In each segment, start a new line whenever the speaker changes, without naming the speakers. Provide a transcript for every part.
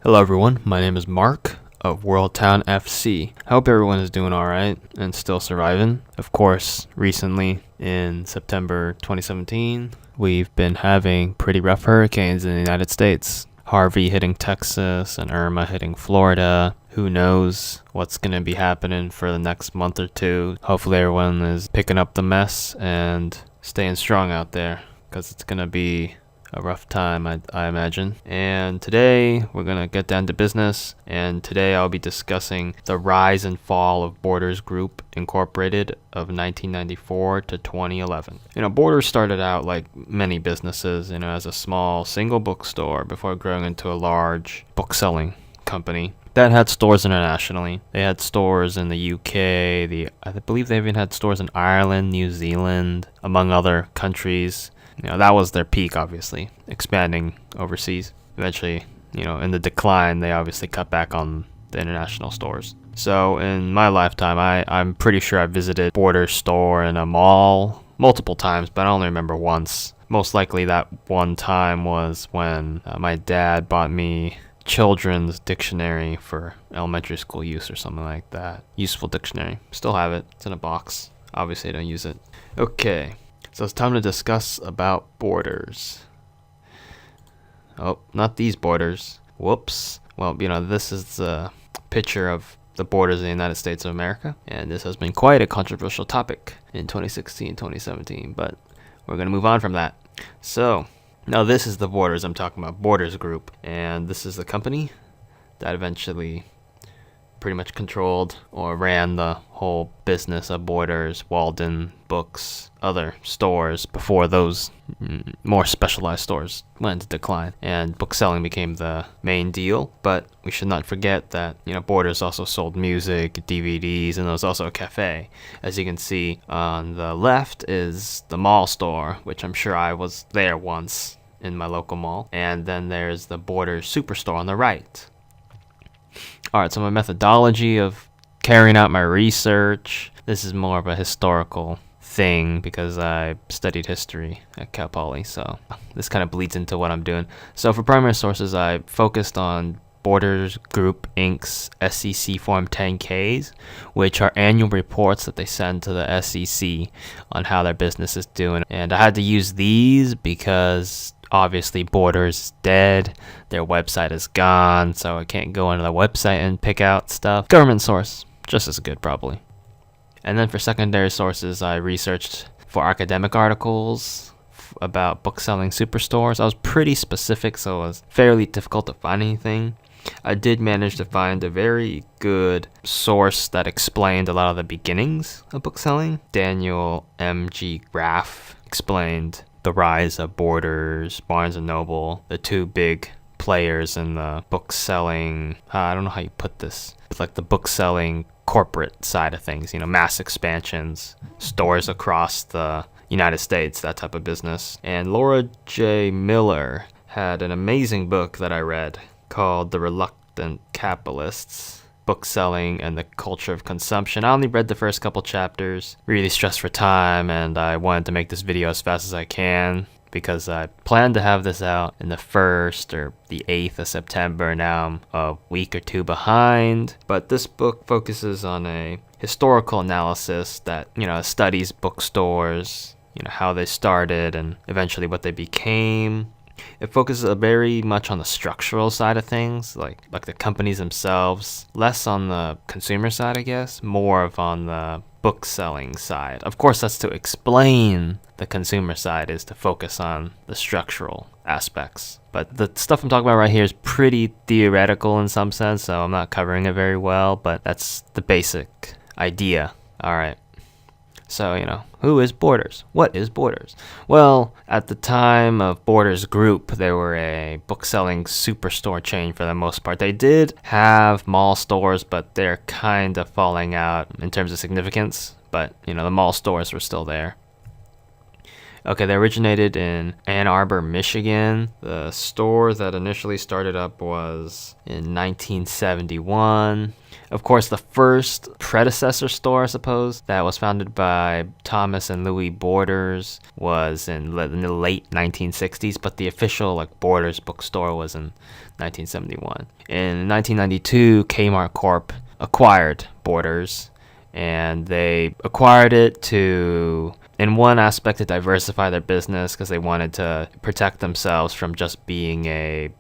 Hello everyone, my name is Mark of Worldtown FC. I hope everyone is doing alright and still surviving. Of course, recently in September 2017, we've been having pretty rough hurricanes in the United States. Harvey hitting Texas and Irma hitting Florida. Who knows what's going to be happening for the next month or two. Hopefully everyone is picking up the mess and staying strong out there, because it's going to be a rough time, I imagine. And today we're gonna get down to business, and today I'll be discussing the rise and fall of Borders Group Incorporated of 1994 to 2011. Borders started out like many businesses, as a small single bookstore before growing into a large bookselling company that had stores internationally. They had stores in the UK, I believe they even had stores in Ireland, New Zealand, among other countries. That was their peak, obviously, expanding overseas. Eventually, in the decline, they obviously cut back on the international stores. So in my lifetime, I'm pretty sure I visited Borders store in a mall multiple times, but I only remember once. Most likely that one time was when my dad bought me children's dictionary for elementary school use or something like that. Useful dictionary. Still have it. It's in a box. Obviously, I don't use it. Okay. So it's time to discuss about Borders. Oh, not these borders. Whoops. Well, this is a picture of the borders of the United States of America. And this has been quite a controversial topic in 2016, 2017. But we're going to move on from that. So, now this is the Borders I'm talking about, Borders Group. And this is the company that eventually pretty much controlled or ran the whole business of Borders, Walden, Books, other stores before those more specialized stores went into decline, and bookselling became the main deal. But we should not forget that Borders also sold music, DVDs, and there was also a cafe. As you can see on the left is the mall store, which I'm sure I was there once in my local mall, and then there's the Borders Superstore on the right. Alright, so my methodology of carrying out my research, this is more of a historical thing because I studied history at Cal Poly, so this kind of bleeds into what I'm doing. So for primary sources, I focused on Borders Group Inc.'s SEC Form 10-Ks, which are annual reports that they send to the SEC on how their business is doing. And I had to use these because obviously Borders is dead, their website is gone, so I can't go into the website and pick out stuff. Government source, just as good probably. And then for secondary sources, I researched for academic articles about bookselling superstores. I was pretty specific, so it was fairly difficult to find anything. I did manage to find a very good source that explained a lot of the beginnings of bookselling. Daniel M.G. Graff explained the rise of Borders, Barnes & Noble, the two big players in the bookselling, I don't know how you put this, it's like the bookselling corporate side of things, mass expansions, stores across the United States, that type of business. And Laura J. Miller had an amazing book that I read called The Reluctant Capitalists, Bookselling and the Culture of Consumption. I only read the first couple chapters, really stressed for time, and I wanted to make this video as fast as I can because I planned to have this out in the 1st or the 8th of September. Now I'm a week or two behind, but this book focuses on a historical analysis that, studies bookstores, how they started and eventually what they became. It focuses very much on the structural side of things, like the companies themselves, less on the consumer side, I guess, more of on the bookselling side. Of course, that's to explain the consumer side, is to focus on the structural aspects. But the stuff I'm talking about right here is pretty theoretical in some sense, so I'm not covering it very well, but that's the basic idea. All right. So, who is Borders? What is Borders? Well, at the time of Borders Group, they were a bookselling superstore chain for the most part. They did have mall stores, but they're kind of falling out in terms of significance. But, the mall stores were still there. Okay, they originated in Ann Arbor, Michigan. The store that initially started up was in 1971. Of course, the first predecessor store, I suppose, that was founded by Thomas and Louis Borders was in the late 1960s, but the official Borders bookstore was in 1971. In 1992, Kmart Corp acquired Borders, and they acquired it to, in one aspect, to diversify their business because they wanted to protect themselves from just being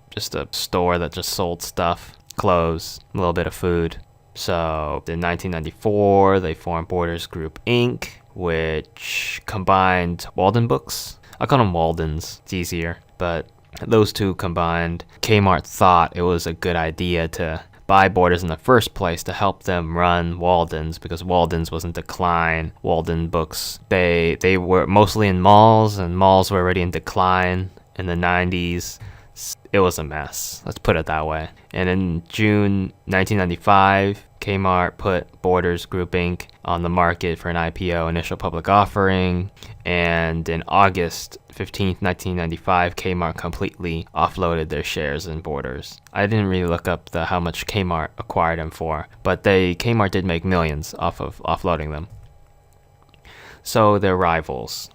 just a store that just sold stuff, clothes, a little bit of food. So in 1994, they formed Borders Group Inc., which combined Walden Books. I call them Waldens, it's easier, but those two combined. Kmart thought it was a good idea to buy Borders in the first place to help them run Walden's, because Walden's was in decline. Walden Books, they were mostly in malls, and malls were already in decline in the 90s. It was a mess, let's put it that way. And in June 1995, Kmart put Borders Group Inc. on the market for an IPO, initial public offering, and in August 15th, 1995, Kmart completely offloaded their shares in Borders. I didn't really look up how much Kmart acquired them for, but Kmart did make millions off of offloading them. So they're rivals.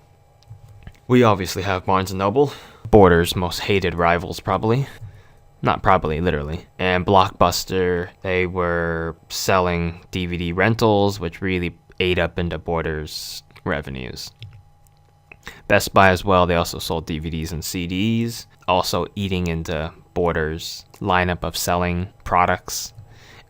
We obviously have Barnes & Noble, Borders' most hated rivals probably. Not probably, literally. And Blockbuster, they were selling DVD rentals, which really ate up into Borders' revenues. Best Buy as well, they also sold DVDs and CDs, also eating into Borders' lineup of selling products.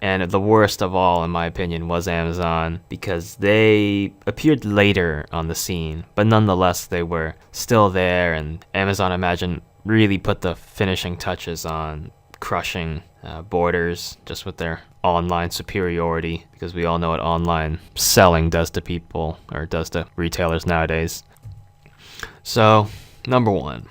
And the worst of all, in my opinion, was Amazon, because they appeared later on the scene, but nonetheless, they were still there, and Amazon, I imagine, really put the finishing touches on crushing Borders just with their online superiority, because we all know what online selling does to people, or does to retailers nowadays. So, number one,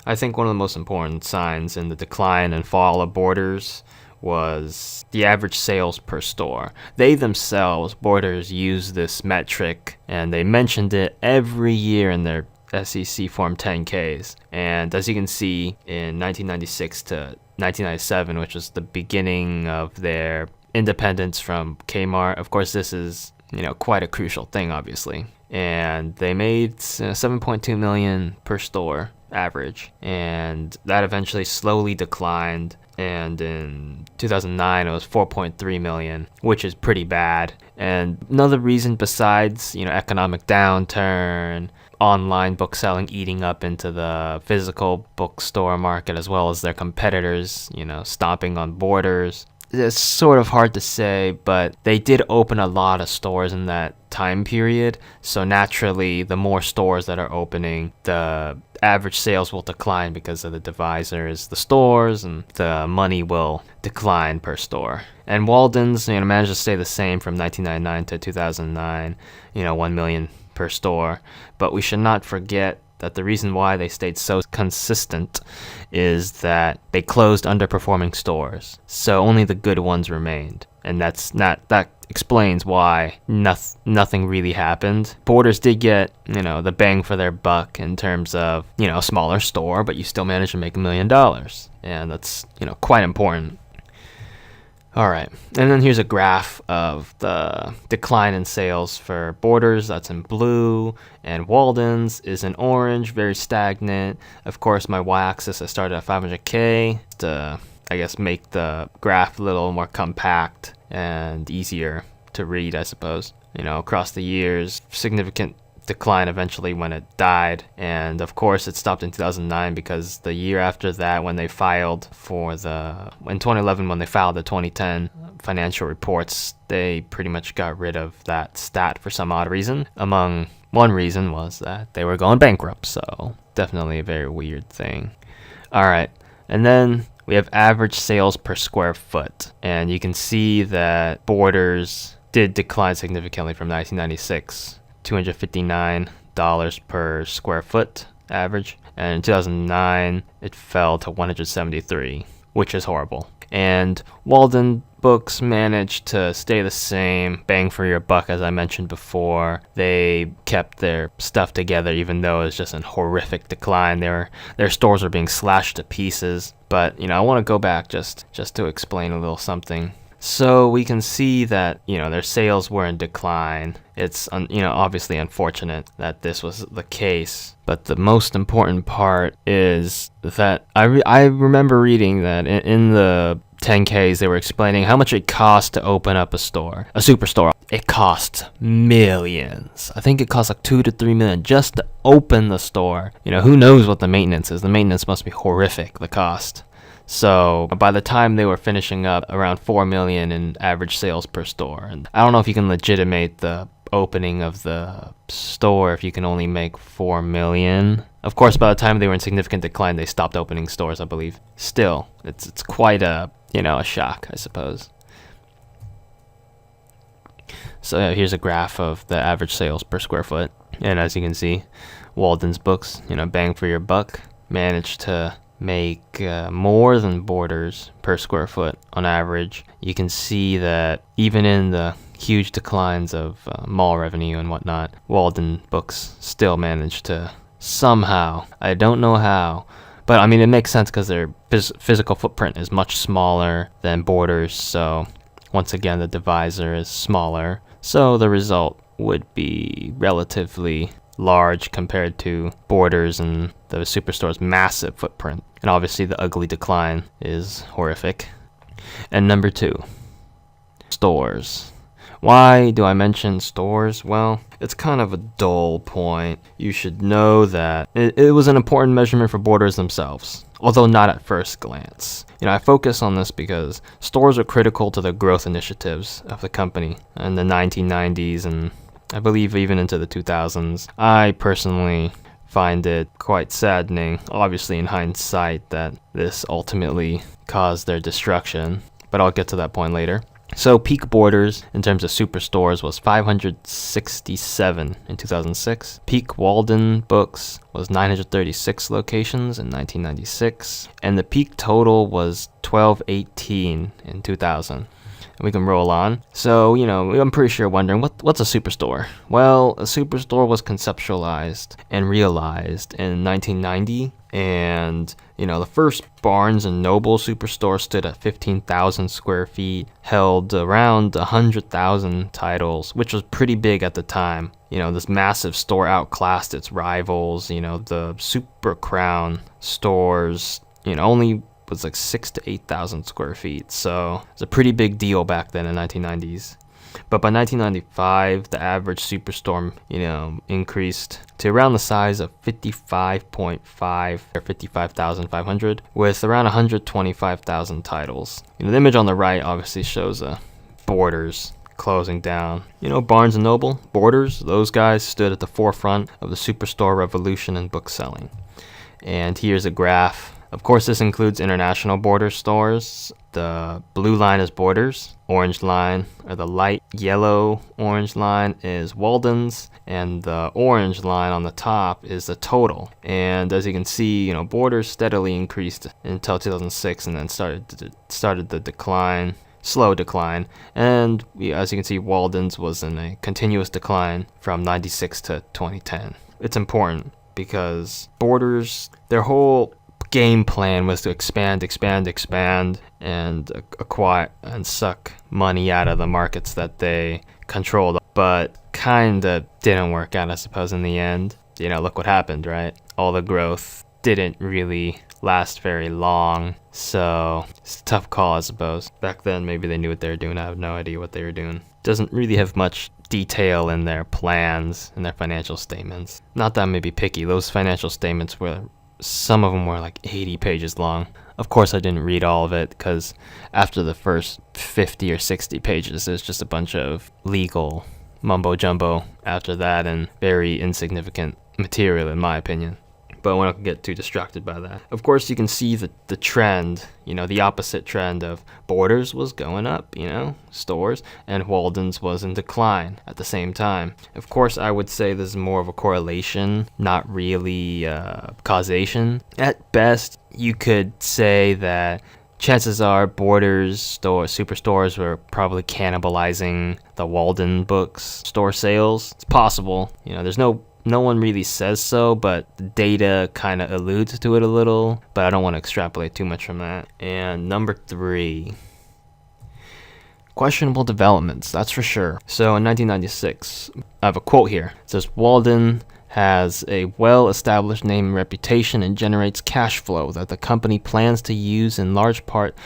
I think one of the most important signs in the decline and fall of Borders was the average sales per store. They themselves, Borders, use this metric, and they mentioned it every year in their SEC Form 10-Ks. And as you can see, in 1996 to 1997, which was the beginning of their independence from Kmart, of course this is, quite a crucial thing, obviously. And they made $7.2 million per store average, and that eventually slowly declined, and in 2009 it was 4.3 million, which is pretty bad. And another reason besides economic downturn, online bookselling eating up into the physical bookstore market, as well as their competitors stomping on Borders, it's sort of hard to say, but they did open a lot of stores in that time period. So naturally, the more stores that are opening, the average sales will decline because of the divisors, the stores, and the money will decline per store. And Walden's, managed to stay the same from 1999 to 2009, 1 million per store. But we should not forget that the reason why they stayed so consistent is that they closed underperforming stores, so only the good ones remained, and that explains why nothing really happened. Borders did get the bang for their buck in terms of a smaller store, but you still managed to make $1 million, and that's quite important. Alright, and then here's a graph of the decline in sales for Borders, that's in blue, and Walden's is in orange, very stagnant. Of course, my y-axis I started at 500K to, make the graph a little more compact and easier to read, I suppose. Across the years, significant decline eventually when it died, and of course it stopped in 2009 because the year after that, when they filed in 2011 when they filed the 2010 financial reports, they pretty much got rid of that stat for some odd reason. One reason was that they were going bankrupt, so definitely a very weird thing. Alright, and then we have average sales per square foot, and you can see that Borders did decline significantly from 1996. $259 per square foot average, and in 2009 it fell to $173, which is horrible. And Walden Books managed to stay the same, bang for your buck, as I mentioned before. They kept their stuff together even though it was just a horrific decline. Their stores were being slashed to pieces. But, I want to go back just to explain a little something. So we can see that, their sales were in decline. It's, obviously unfortunate that this was the case. But the most important part is that I remember reading that in the 10Ks, they were explaining how much it costs to open up a superstore. It costs millions. I think it costs like $2 to $3 million just to open the store. Who knows what the maintenance is? The maintenance must be horrific, the cost. So by the time they were finishing up, around $4 million in average sales per store. And I don't know if you can legitimate the opening of the store if you can only make $4 million. Of course, by the time they were in significant decline, they stopped opening stores, I believe. Still, it's quite a shock, I suppose. So here's a graph of the average sales per square foot. And as you can see, Walden's Books, bang for your buck, managed to make more than Borders per square foot on average. You can see that even in the huge declines of mall revenue and whatnot, Walden Books still managed to somehow, I don't know how, but it makes sense because their physical footprint is much smaller than Borders. So once again, the divisor is smaller, so the result would be relatively large compared to Borders and the Superstore's massive footprint. And obviously the ugly decline is horrific. And number 2, stores. Why do I mention stores? Well, it's kind of a dull point. You should know that it was an important measurement for Borders themselves, although not at first glance. I focus on this because stores are critical to the growth initiatives of the company in the 1990s and I believe even into the 2000s. I personally find it quite saddening, obviously in hindsight, that this ultimately caused their destruction, but I'll get to that point later. So peak Borders in terms of superstores was 567 in 2006. Peak Walden Books was 936 locations in 1996, and the peak total was 1218 in 2000. We can roll on. So, I'm pretty sure wondering, what's a superstore? Well, a superstore was conceptualized and realized in 1990. And, the first Barnes & Noble superstore stood at 15,000 square feet, held around 100,000 titles, which was pretty big at the time. This massive store outclassed its rivals. The Super Crown stores, only was like 6,000 to 8,000 square feet. So it's a pretty big deal back then in the 1990s. But by 1995, the average superstore, increased to around the size of 55.5 or 55,500 with around 125,000 titles. The image on the right obviously shows Borders closing down. Barnes & Noble, Borders, those guys stood at the forefront of the superstore revolution in bookselling. And here's a graph. Of course, this includes international Borders stores. The blue line is Borders, orange line, or the light yellow orange line is Walden's, and the orange line on the top is the total. And as you can see, Borders steadily increased until 2006 and then started the decline, slow decline. And as you can see, Walden's was in a continuous decline from 96 to 2010. It's important because Borders, their whole game plan was to expand, and acquire and suck money out of the markets that they controlled. But kinda didn't work out, I suppose, in the end. Look what happened, right? All the growth didn't really last very long. So it's a tough call, I suppose. Back then, maybe they knew what they were doing. I have no idea what they were doing. Doesn't really have much detail in their plans and their financial statements. Not that I may be picky. Those financial statements some of them were like 80 pages long. Of course, I didn't read all of it because after the first 50 or 60 pages, there's just a bunch of legal mumbo jumbo after that and very insignificant material, in my opinion. But we're not going to get too distracted by that. Of course, you can see the trend, the opposite trend of Borders was going up, stores, and Walden's was in decline at the same time. Of course, I would say this is more of a correlation, not really causation. At best, you could say that chances are Borders superstores were probably cannibalizing the Walden Books store sales. It's possible. There's no one really says so, but the data kind of alludes to it a little, but I don't want to extrapolate too much from that. And number 3, questionable developments, that's for sure. So in 1996, I have a quote here. It says, Walden has a well-established name and reputation and generates cash flow that the company plans to use in large part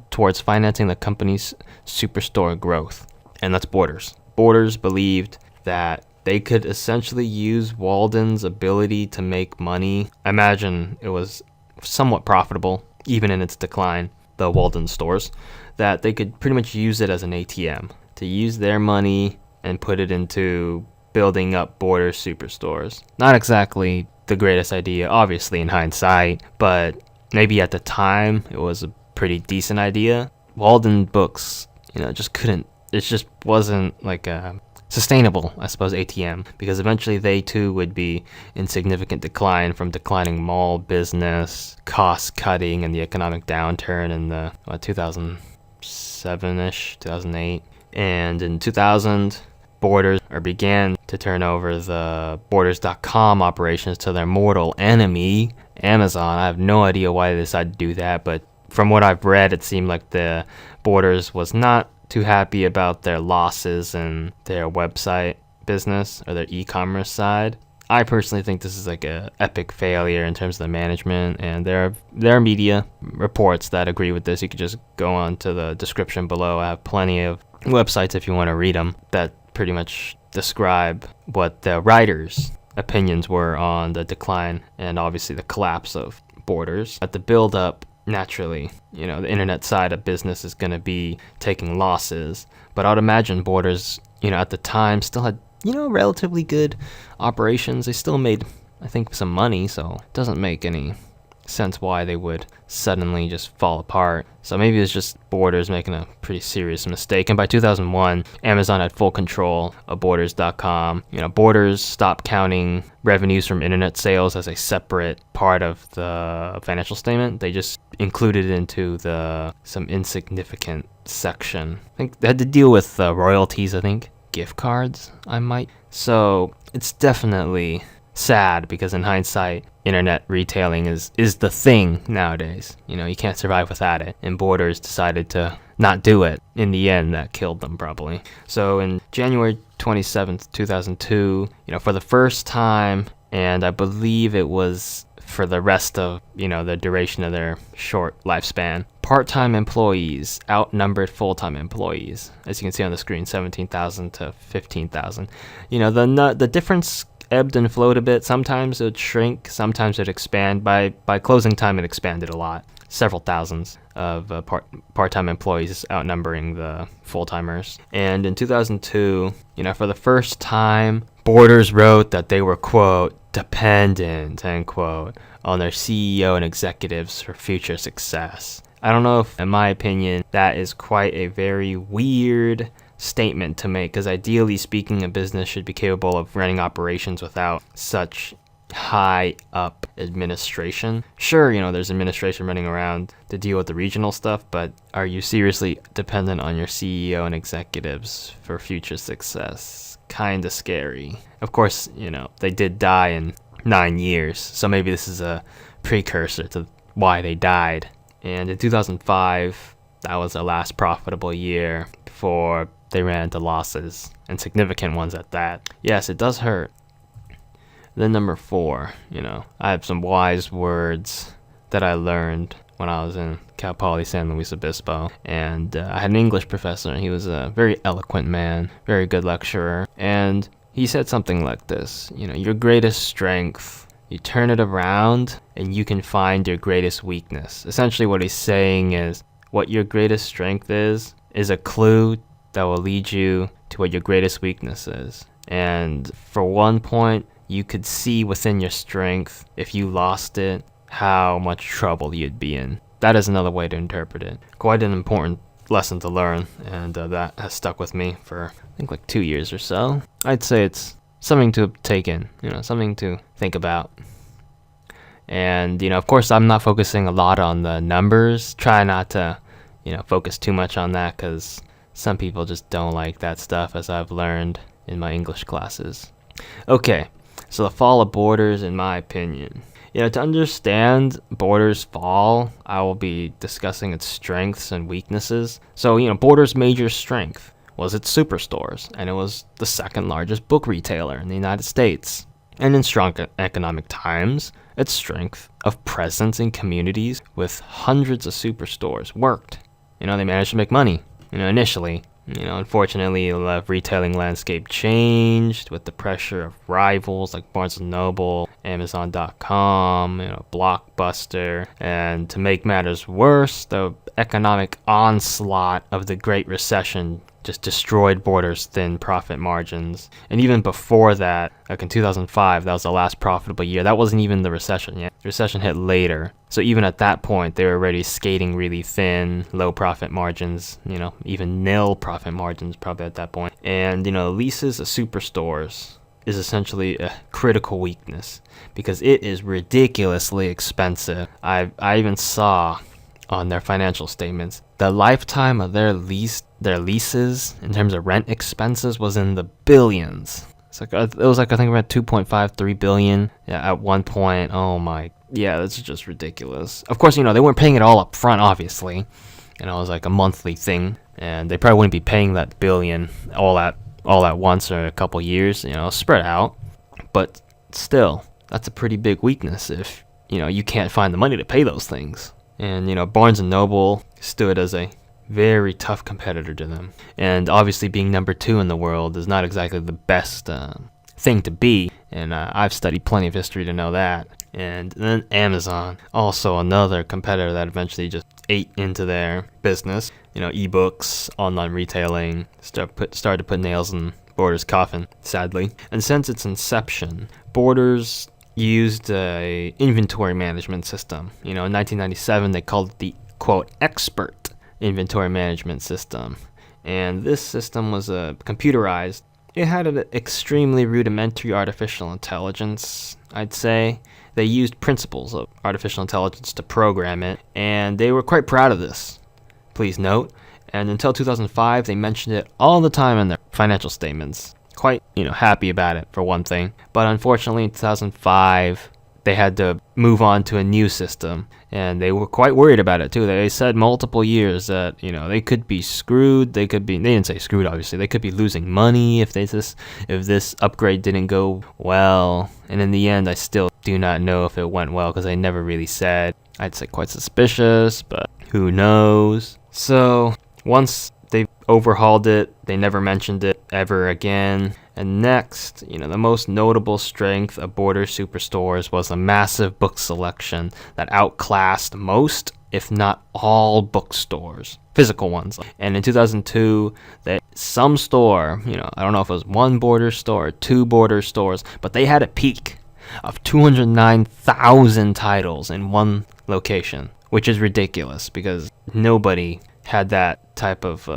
towards financing the company's superstore growth. And that's Borders. Borders believed that they could essentially use Walden's ability to make money. I imagine it was somewhat profitable, even in its decline, the Walden stores, that they could pretty much use it as an ATM to use their money and put it into building up Borders superstores. Not exactly the greatest idea, obviously, in hindsight, but maybe at the time it was a pretty decent idea. Walden Books, it just wasn't like a sustainable, I suppose, ATM, because eventually they too would be in significant decline from declining mall business, cost cutting, and the economic downturn in the 2007-ish, 2008. And in 2000, Borders began to turn over the Borders.com operations to their mortal enemy, Amazon. I have no idea why they decided to do that, but from what I've read, it seemed like the Borders was not too happy about their losses in their website business or their e-commerce side. I personally think this is like a epic failure in terms of the management, and there are media reports that agree with this. You could just go on to the description below. I have plenty of websites if you want to read them that pretty much describe what the writers' opinions were on the decline and obviously the collapse of Borders. At the build up, naturally, the internet side of business is going to be taking losses, but I would imagine Borders, at the time still had, relatively good operations. They still made, I think, some money, so it doesn't make any sense why they would suddenly just fall apart. So maybe it's just Borders making a pretty serious mistake. And by 2001, Amazon had full control of Borders.com. Borders stopped counting revenues from internet sales as a separate part of the financial statement. They just included it into some insignificant section. I think they had to deal with royalties, gift cards, So it's definitely sad, because in hindsight, internet retailing is the thing nowadays. You can't survive without it, and Borders decided to not do it. In the end, that killed them probably. So in January 27th, 2002, for the first time, and I believe it was for the rest of, the duration of their short lifespan, part-time employees outnumbered full-time employees. As you can see on the screen, 17,000 to 15,000. The difference ebbed and flowed a bit. Sometimes it would shrink, sometimes it would expand. By closing time, it expanded a lot. Several thousands of part-time employees outnumbering the full-timers. And in 2002, for the first time, Borders wrote that they were, quote, dependent, end quote, on their CEO and executives for future success. I don't know if, in my opinion, that is quite a very weird statement to make, because ideally speaking, a business should be capable of running operations without such high up administration. Sure, there's administration running around to deal with the regional stuff, but are you seriously dependent on your CEO and executives for future success? Kinda scary. Of course, they did die in 9 years, so maybe this is a precursor to why they died. And in 2005, that was their last profitable year before they ran into losses, and significant ones at that. Yes, it does hurt. Then number 4, I have some wise words that I learned when I was in Cal Poly San Luis Obispo, and I had an English professor, and he was a very eloquent man, very good lecturer, and he said something like this, your greatest strength, you turn it around, and you can find your greatest weakness. Essentially what he's saying is, what your greatest strength is a clue that will lead you to what your greatest weakness is. And for one point, you could see within your strength, if you lost it, how much trouble you'd be in. That is another way to interpret it. Quite an important lesson to learn, and that has stuck with me for, I think, like 2 years or so. I'd say it's something to take in, something to think about. And, of course, I'm not focusing a lot on the numbers. Try not to, focus too much on that because some people just don't like that stuff, as I've learned in my English classes. Okay, so the fall of Borders, in my opinion. To understand Borders' fall, I will be discussing its strengths and weaknesses. So, Borders' major strength was its superstores, and it was the second largest book retailer in the United States. And in strong economic times, its strength of presence in communities with hundreds of superstores worked. They managed to make money, initially. Unfortunately, the retailing landscape changed with the pressure of rivals like Barnes & Noble, Amazon.com, Blockbuster. And to make matters worse, the economic onslaught of the Great Recession just destroyed Borders' thin profit margins. And even before that, like in 2005, that was the last profitable year. That wasn't even the recession yet. The recession hit later. So even at that point, they were already skating really thin, low profit margins, even nil profit margins probably at that point. And, leases of superstores is essentially a critical weakness because it is ridiculously expensive. I even saw on their financial statements, the lifetime of their leases in terms of rent expenses was in the billions. It was like I think around 2.53 billion. Yeah, at one point. Oh my, yeah, that's just ridiculous. Of course, they weren't paying it all up front, obviously. It was like a monthly thing, and they probably wouldn't be paying that billion all at once or a couple years. Spread out. But still, that's a pretty big weakness if you can't find the money to pay those things. And, Barnes & Noble stood as a very tough competitor to them. And obviously being number 2 in the world is not exactly the best thing to be. And I've studied plenty of history to know that. And then Amazon, also another competitor that eventually just ate into their business. Ebooks, online retailing, started to put nails in Borders' coffin, sadly. And since its inception, Borders used a inventory management system. In 1997, they called it the, quote, expert inventory management system. And this system was computerized. It had an extremely rudimentary artificial intelligence, I'd say. They used principles of artificial intelligence to program it, and they were quite proud of this, please note. And until 2005, they mentioned it all the time in their financial statements. Quite, happy about it, for one thing. But unfortunately, in 2005, they had to move on to a new system, and they were quite worried about it, too. They said multiple years that, they could be screwed. They didn't say screwed, obviously. They could be losing money if this upgrade didn't go well. And in the end, I still do not know if it went well, because they never really said. I'd say quite suspicious, but who knows? So, once they overhauled it, they never mentioned it ever again. And next, the most notable strength of Borders superstores was a massive book selection that outclassed most, if not all, bookstores, physical ones. And in 2002, some store, I don't know if it was one Borders store or 2 Borders stores, but they had a peak of 209,000 titles in one location, which is ridiculous because nobody had that type of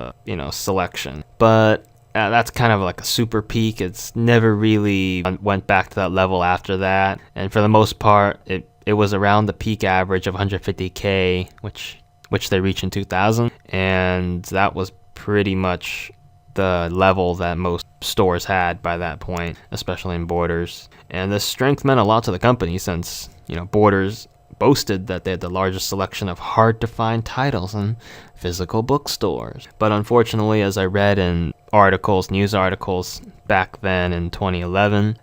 selection. But that's kind of like a super peak. It's never really went back to that level after that, and for the most part it was around the peak average of 150k, which they reached in 2000, and that was pretty much the level that most stores had by that point, especially in Borders. And this strength meant a lot to the company since Borders boasted that they had the largest selection of hard-to-find titles in physical bookstores. But unfortunately, as I read in news articles back then in 2011,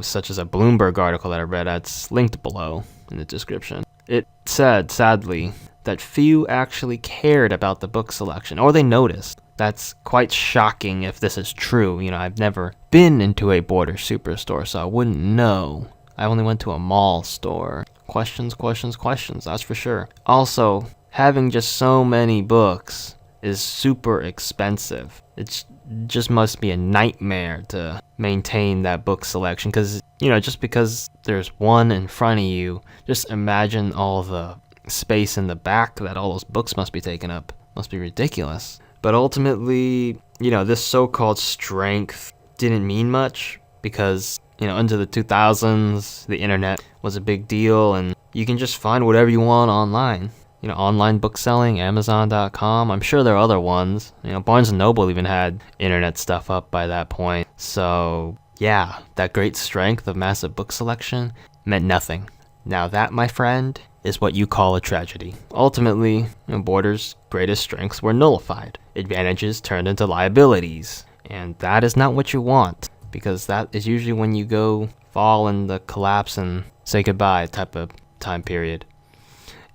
such as a Bloomberg article that I read, that's linked below in the description, it said, sadly, that few actually cared about the book selection, or they noticed. That's quite shocking if this is true. I've never been into a Borders superstore, so I wouldn't know. I only went to a mall store. Questions, that's for sure. Also, having just so many books is super expensive. It just must be a nightmare to maintain that book selection because, just because there's one in front of you, just imagine all the space in the back that all those books must be taking up. Must be ridiculous. But ultimately, this so-called strength didn't mean much because, into the 2000s, the internet was a big deal, and you can just find whatever you want online. Online bookselling, Amazon.com. I'm sure there are other ones. Barnes & Noble even had internet stuff up by that point. So, yeah, that great strength of massive book selection meant nothing. Now that, my friend, is what you call a tragedy. Ultimately, Borders' greatest strengths were nullified. Advantages turned into liabilities. And that is not what you want, because that is usually when you go fall in the collapse and say goodbye type of time period.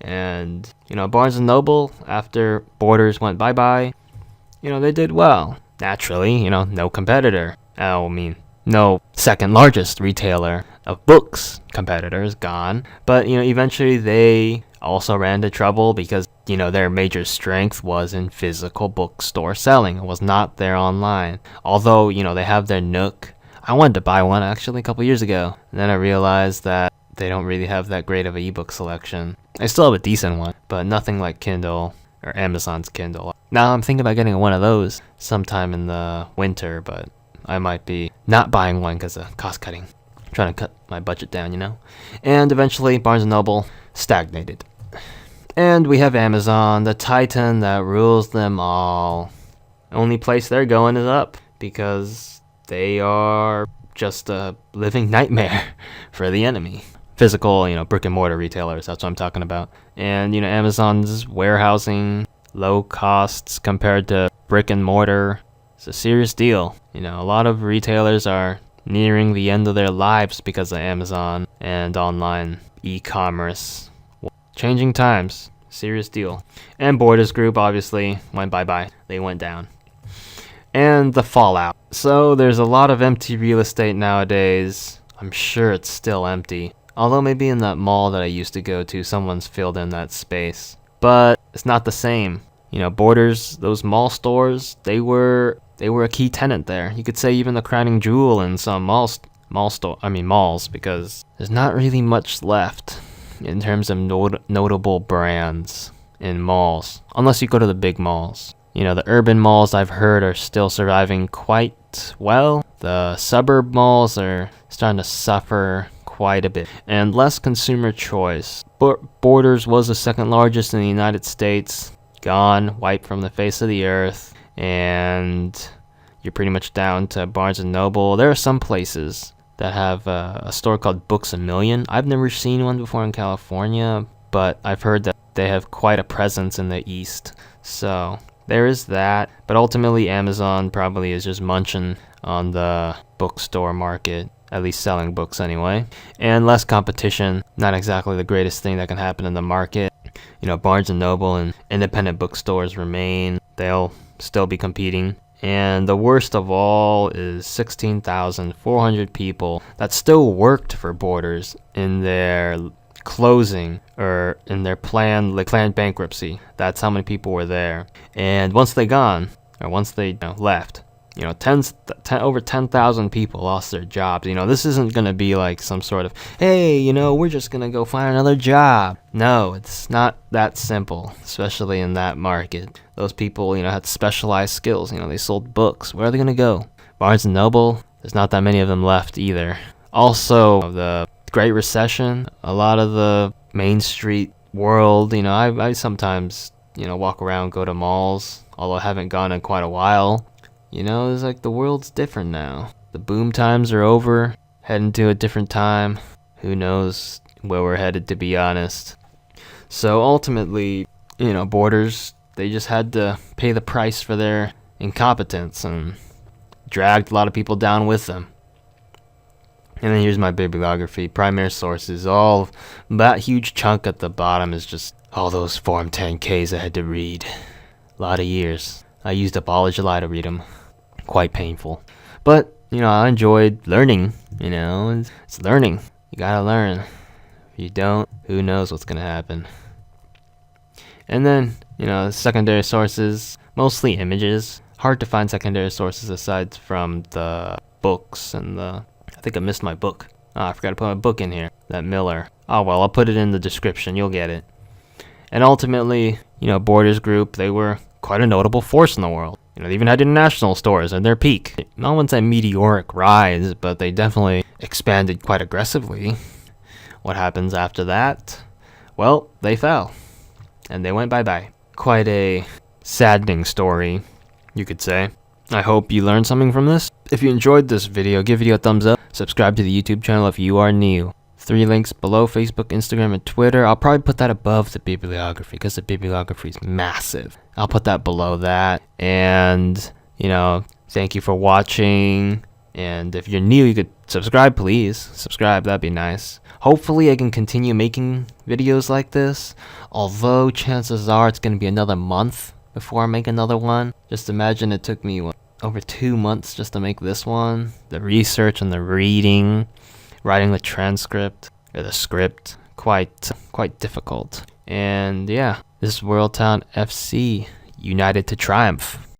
And, Barnes & Noble, after Borders went bye-bye, they did well. Naturally, no competitor. No second largest retailer of books competitors gone. But, eventually they also ran into trouble because, their major strength was in physical bookstore selling. It was not their online. Although, they have their Nook. I wanted to buy one actually a couple years ago. And then I realized that they don't really have that great of an ebook selection. I still have a decent one, but nothing like Kindle or Amazon's Kindle. Now I'm thinking about getting one of those sometime in the winter, but I might be not buying one because of cost cutting. I'm trying to cut my budget down, And eventually Barnes & Noble stagnated. And we have Amazon, the titan that rules them all. Only place they're going is up because they are just a living nightmare for the enemy. Physical, brick and mortar retailers, that's what I'm talking about. And, Amazon's warehousing, low costs compared to brick and mortar, it's a serious deal. A lot of retailers are nearing the end of their lives because of Amazon and online e-commerce. Changing times, serious deal. And Borders Group obviously went bye-bye. They went down. And the fallout. So there's a lot of empty real estate nowadays. I'm sure it's still empty. Although maybe in that mall that I used to go to, someone's filled in that space. But it's not the same. Borders, those mall stores, they were a key tenant there. You could say even the crowning jewel in some malls, because there's not really much left in terms of notable brands in malls, unless you go to the big malls. The urban malls I've heard are still surviving quite well. The suburb malls are starting to suffer quite a bit, and less consumer choice. Borders was the second largest in the United States, gone, wiped from the face of the earth, and you're pretty much down to Barnes & Noble. There are some places that have a store called Books A Million. I've never seen one before in California, but I've heard that they have quite a presence in the East. So there is that, but ultimately Amazon probably is just munching on the bookstore market, at least selling books anyway, and less competition. Not exactly the greatest thing that can happen in the market. Barnes & Noble and independent bookstores remain. They'll still be competing. And the worst of all is 16,400 people that still worked for Borders in their closing or in their planned bankruptcy. That's how many people were there. And once they left, over 10,000 people lost their jobs. This isn't going to be like some sort of, hey, we're just going to go find another job. No, it's not that simple, especially in that market. Those people, had specialized skills. They sold books. Where are they going to go? Barnes & Noble, there's not that many of them left either. Also, the Great Recession, a lot of the Main Street world, I sometimes, walk around, go to malls, although I haven't gone in quite a while. It's like the world's different now. The boom times are over, heading to a different time. Who knows where we're headed, to be honest. So ultimately, Borders, they just had to pay the price for their incompetence and dragged a lot of people down with them. And then here's my bibliography. Primary sources, all that huge chunk at the bottom is just all those Form 10Ks I had to read. A lot of years. I used up all of July to read them. Quite painful. But, I enjoyed learning. It's learning. You gotta learn. If you don't, who knows what's gonna happen. And then, secondary sources, mostly images. Hard to find secondary sources aside from the books and I think I missed my book. I forgot to put my book in here. That Miller. Oh well, I'll put it in the description. You'll get it. And ultimately, Borders Group, they were quite a notable force in the world. They even had international stores at their peak. I wouldn't say meteoric rise, but they definitely expanded quite aggressively. What happens after that? well, they fell. And they went bye-bye. Quite a saddening story, you could say. I hope you learned something from this. If you enjoyed this video, give video a thumbs up. Subscribe to the YouTube channel if you are new. 3 links below: Facebook, Instagram, and Twitter. I'll probably put that above the bibliography because the bibliography is massive. I'll put that below that. And, thank you for watching. And if you're new, you could subscribe, please. Subscribe, that'd be nice. Hopefully I can continue making videos like this. Although chances are it's going to be another month before I make another one. Just imagine it took me over 2 months just to make this one. The research and the reading, writing the transcript or the script, quite difficult. And yeah, this is Worldtown FC, united to triumph.